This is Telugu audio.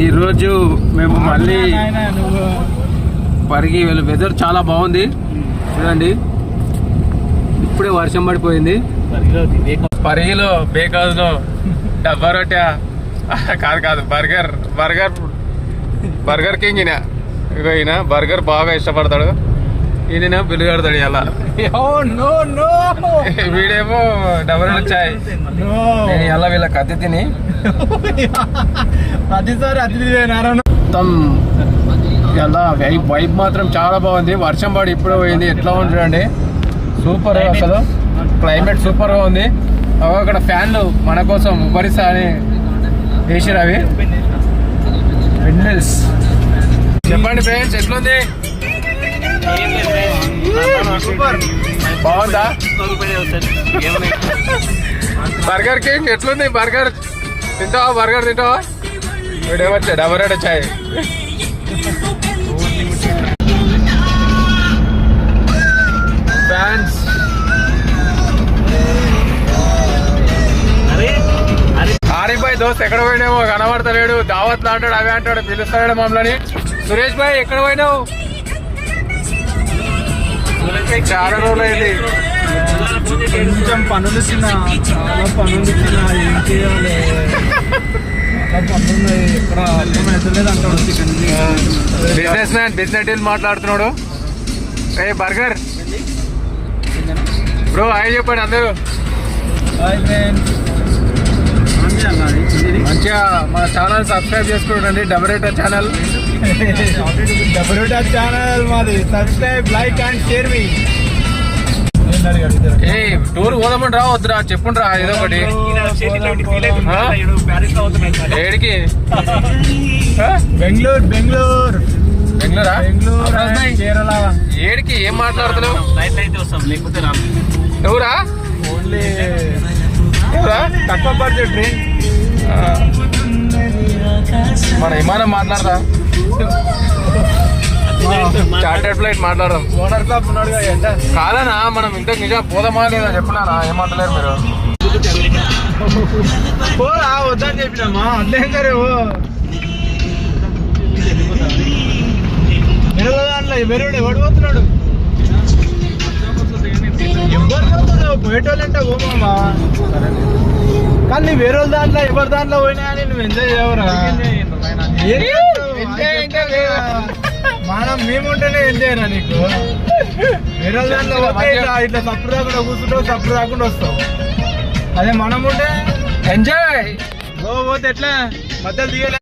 ఈరోజు మేము మళ్ళీ పరిగి వెదర్ చాలా బాగుంది చూడండి. ఇప్పుడే వర్షం పడిపోయింది. పరిగిలో బేకాజ్లో డబ్బా రొట్టె కాదు బర్గర్ కింగ్ ఈయన బర్గర్ బాగా ఇష్టపడతాడు. ఈయన బిల్లు కడతాడు. ఇలా వీడేమో డబ్బా వచ్చాయి. నేను ఇలా వీళ్ళకి అద్దె తిని మొత్తం ఇలా వైబ్ మాత్రం చాలా బాగుంది. వర్షం పడి ఇప్పుడే పోయింది. ఎట్లా ఉంది చూడండి, సూపర్. అసలు క్లైమేట్ సూపర్ గా ఉంది. అక్కడ ఫ్యాన్లు మన కోసం ఉపరిస్తా అని వేసిరు. అవి విండల్స్. చెప్పండి ఫ్రెండ్స్, ఎట్లుంది? బాగుందా? బర్గర్ కింగ్ ఎట్లుంది? బర్గర్ తింటావా? బర్గర్ తింటావా? వీడేమొచ్చా డబల్ రేట్ వచ్చాయి. ఫ్యాన్స్ ఆరిఫ్ భాయ్ దోస్త్ ఎక్కడ పోయినామో కనబడతలేడు. దావత్లు అంటాడు, అవే అంటాడు, పిలుస్తాడు మమ్మల్ని. సురేష్ భాయ్ ఎక్కడ పోయినావు? చాలా రోజులు అయింది. కొంచెం పనులు చిన్న, చాలా పనులు చిన్న, ఏం చేయాలి? పనులున్నాయి, ఎక్కడ అర్థమైతలేదు అంటాడు. బిజినెస్ మ్యాన్, బిజినెస్ డీల్ మాట్లాడుతున్నాడు. ఏ బర్గర్ బ్రో హాయ్ చెప్పండి అందరూ. మంచిగా మా ఛానల్ సబ్స్క్రైబ్ చేసుకోండి. డబరేటర్ ఛానల్, డబరేటర్ ఛానల్ మాది. Subscribe, like and share me. A tour పోదామని రా వద్దురా చెప్పుండ్రా ఏదో ఒకటి. ఏడికి? బెంగళూరు బెంగళూరా? కేరళ. ఏడికి? ఏం మాట్లాడుతున్నావు? ఎవరా? ఓన్లీ తక్కువ బడ్జెట్ ట్రైన్. మన విమానం మాట్లాడదా? చార్టెడ్ ఫ్లైట్ మాట్లాడదాం. ఓనర్ క్లాబ్ ఉన్నాడు కదా. కాదనా మనం ఇంతకు నిజం పోదామా లేదా చెప్పున్నారా? ఏమంటలేరు మీరు. పోరా వద్దని చెప్పినామా? అట్లేం కరే దాంట్లో ఎవరు పోతున్నాడు? ఎవరు పోయేటోళ్ళంటే పోమా. కానీ వేరే దాంట్లో ఎవరి దాంట్లో పోయినా అని నువ్వు ఎంజాయ్ చేయవరా? మనం మేముంటేనే ఎంజాయ్ రా నీకు. వేరే దాంట్లో పోతే ఇట్లా సప్పుడు రాకుండా కూర్చుంటావు, సప్పుడు రాకుండా వస్తావు. అదే మనం ఉంటే ఎంజాయ్. పోతే ఎట్లా మధ్యలో దిగలే.